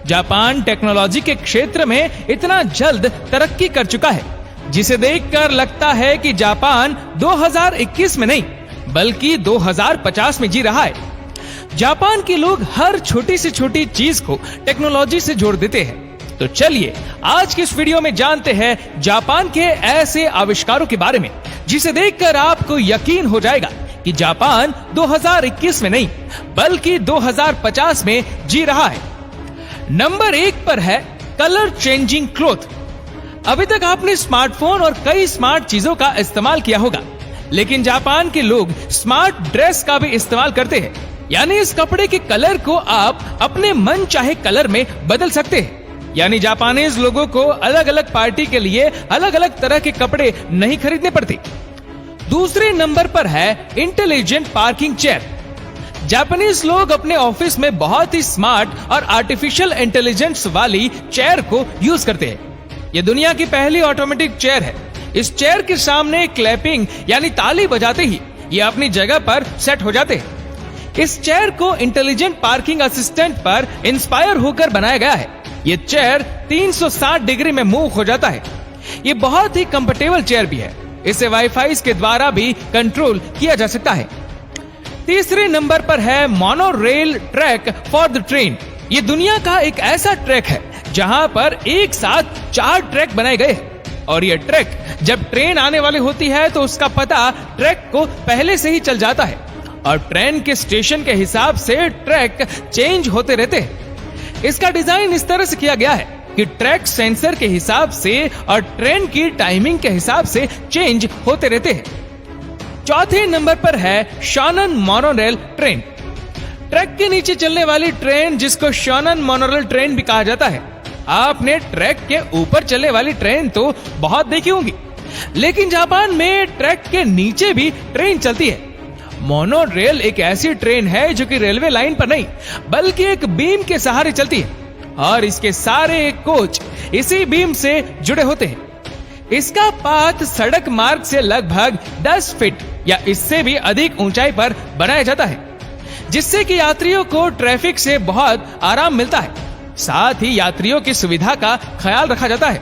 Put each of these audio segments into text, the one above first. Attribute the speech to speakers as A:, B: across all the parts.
A: Japan technology के क्षेत्र में इतना जल्द तरक्की कर चुका है, जिसे देखकर लगता है कि जापान 2021 में नहीं बल्कि 2050 में जी रहा है। जापान के लोग हर छोटी से छोटी चीज को टेक्नोलॉजी से जोड़ देते हैं। तो चलिए आज की इस वीडियो में जानते हैं जापान के ऐसे आविष्कारों के बारे में जिसे देखकर आपको यकीन हो जाएगा कि जापान 2021 में नहीं बल्कि 2050 में जी रहा है। नंबर 1 पर है कलर चेंजिंग क्लॉथ। अभी तक आपने स्मार्टफोन और कई स्मार्ट चीजों का इस्तेमाल किया होगा, लेकिन जापान के लोग स्मार्ट ड्रेस का भी इस्तेमाल करते हैं। यानी इस कपड़े के कलर को आप अपने मन चाहे कलर में बदल सकते हैं। यानी जापानीज लोगों को अलग अलग पार्टी के लिए अलग अलग तरह के कपड़े नहीं खरीदने पड़ते। दूसरे नंबर पर है इंटेलिजेंट पार्किंग चेयर। जापानीज लोग अपने ऑफिस में बहुत ही स्मार्ट और आर्टिफिशियल इंटेलिजेंस वाली चेयर को यूज करते हैं। यह दुनिया की पहली ऑटोमेटिक चेयर है। इस चेयर के सामने क्लैपिंग यानी ताली बजाते ही ये अपनी जगह पर सेट हो जाते हैं। इस चेयर को इंटेलिजेंट पार्किंग असिस्टेंट पर इंस्पायर होकर बनाया गया है। ये चेयर 360 डिग्री में मूव हो जाता है। ये बहुत ही कंफर्टेबल चेयर भी है। इसे वाईफाई के द्वारा भी कंट्रोल किया जा सकता है। तीसरे नंबर पर है mono rail track for the train. ये दुनिया का एक ऐसा ट्रैक है जहां पर एक साथ 4 ट्रैक बनाए गए हैं और ये ट्रैक जब ट्रेन आने वाली होती है तो उसका पता ट्रैक को पहले से ही चल जाता है और ट्रेन के स्टेशन के हिसाब से ट्रैक चेंज होते रहते हैं। इसका डिजाइन इस तरह से किया गया है कि ट्रैक सेंसर के हिसाब से और ट्रेन की टाइमिंग के हिसाब से चेंज होते रहते हैं। चौथे नंबर पर है शोनन मोनोरेल ट्रेन। ट्रैक के नीचे चलने वाली ट्रेन जिसको शोनन मोनोरेल ट्रेन भी कहा जाता है। आपने ट्रैक के ऊपर चलने वाली ट्रेन तो बहुत देखी होंगी, लेकिन जापान में ट्रैक के नीचे भी ट्रेन चलती है। मोनो रेल एक ऐसी ट्रेन है जो कि रेलवे लाइन पर नहीं बल्कि एक बीम के सहारे चलती है और इसके सारे कोच इसी बीम से जुड़े होते हैं। इसका पाथ सड़क मार्ग से लगभग 10 फीट या इससे भी अधिक ऊंचाई पर बनाया जाता है, जिससे कि यात्रियों को ट्रैफिक से बहुत आराम मिलता है। साथ ही यात्रियों की सुविधा का ख्याल रखा जाता है।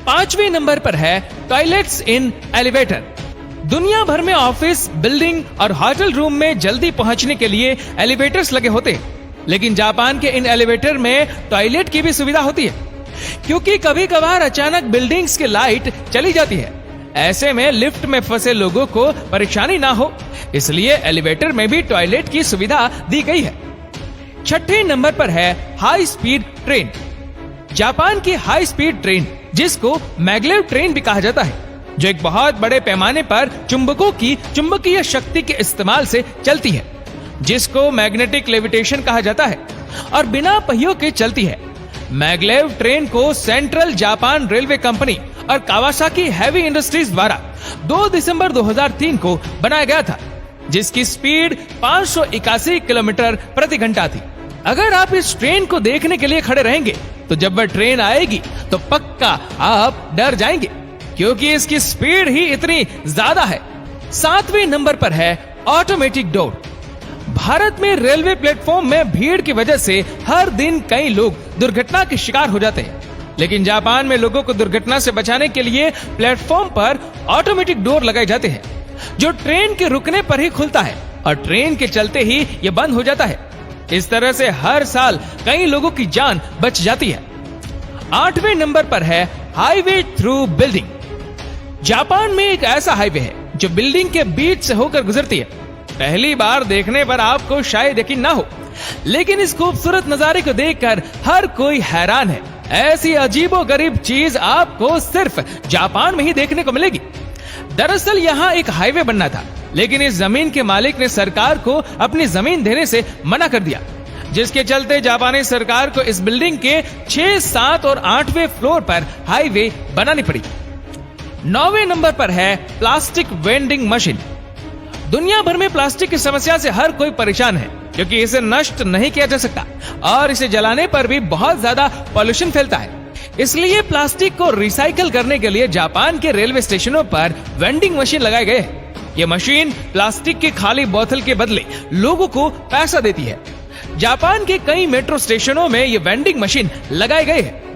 A: 5वें नंबर पर है टॉयलेट्स इन एलिवेटर। दुनिया भर में ऑफिस, बिल्डिंग और होटल रूम में जल्दी पहुंचने के लिए एलिवेटर्स लगे होते हैं, लेकिन जापान के इन एलिवेटर में टॉयलेट की भी सुविधा होती है, क्योंकि कभी कभार अचानक बिल्डिंग्स की लाइट चली जाती है। ऐसे में लिफ्ट में फंसे लोगों को परेशानी ना हो, इसलिए एलिवेटर में भी टॉयलेट की सुविधा दी गई है। 6ठे नंबर पर है हाई स्पीड ट्रेन। जापान की हाई स्पीड ट्रेन जिसको मैग्लेव ट्रेन भी कहा जाता है, जो एक बहुत बड़े पैमाने पर चुंबकों की चुंबकीय शक्ति के इस्तेमाल से चलती है, जिसको मैग्नेटिक लेविटेशन कहा जाता है और बिना पहियों के चलती है। मैग्लेव ट्रेन को सेंट्रल जापान रेलवे कंपनी और कावासाकी हैवी इंडस्ट्रीज द्वारा 2 दिसंबर 2003 को बनाया गया था, जिसकी स्पीड 581 किलोमीटर प्रति घंटा थी। अगर आप इस ट्रेन को देखने के लिए खड़े रहेंगे तो जब वह ट्रेन आएगी तो पक्का आप डर जाएंगे, क्योंकि इसकी स्पीड ही इतनी ज्यादा है। 7वें नंबर पर है ऑटोमेटिक डोर। भारत में रेलवे प्लेटफॉर्म में भीड़ की वजह से हर दिन कई लोग दुर्घटना के शिकार हो जाते हैं, लेकिन जापान में लोगों को दुर्घटना से बचाने के लिए प्लेटफॉर्म पर ऑटोमेटिक डोर लगाए जाते हैं, जो ट्रेन के रुकने पर ही खुलता है और ट्रेन के चलते ही ये बंद हो जाता है। इस तरह से हर साल कई लोगों की जान बच जाती है। 8वें नंबर पर है हाईवे थ्रू बिल्डिंग। जापान में एक ऐसा हाईवे है जो बिल्डिंग के बीच से होकर गुजरती है। पहली बार देखने पर आपको शायद यकीन ना हो, लेकिन इस खूबसूरत नजारे को देखकर हर कोई हैरान है। ऐसी अजीबोगरीब चीज आपको सिर्फ जापान में ही देखने को मिलेगी। दरअसल यहाँ एक हाईवे बनना था, लेकिन इस जमीन के मालिक ने सरकार को अपनी जमीन देने से मना कर दिया, जिसके चलते जापानी सरकार को इस बिल्डिंग के 6, 7 और 8वें फ्लोर पर हाईवे बनानी पड़ी। 9वें नंबर पर है प्लास्टिक वेंडिंग मशीन। दुनिया भर में प्लास्टिक की समस्या से हर कोई परेशान है, क्योंकि इसे नष्ट नहीं किया जा सकता और इसे जलाने पर भी बहुत ज्यादा पॉल्यूशन फैलता है। इसलिए प्लास्टिक को रिसाइकल करने के लिए जापान के रेलवे स्टेशनों पर वेंडिंग मशीन लगाए गए हैं। ये मशीन प्लास्टिक की खाली बोतल के बदले लोगों को पैसा देती है। जापान के कई मेट्रो स्टेशनों में ये वेंडिंग मशीन लगाए गए हैं।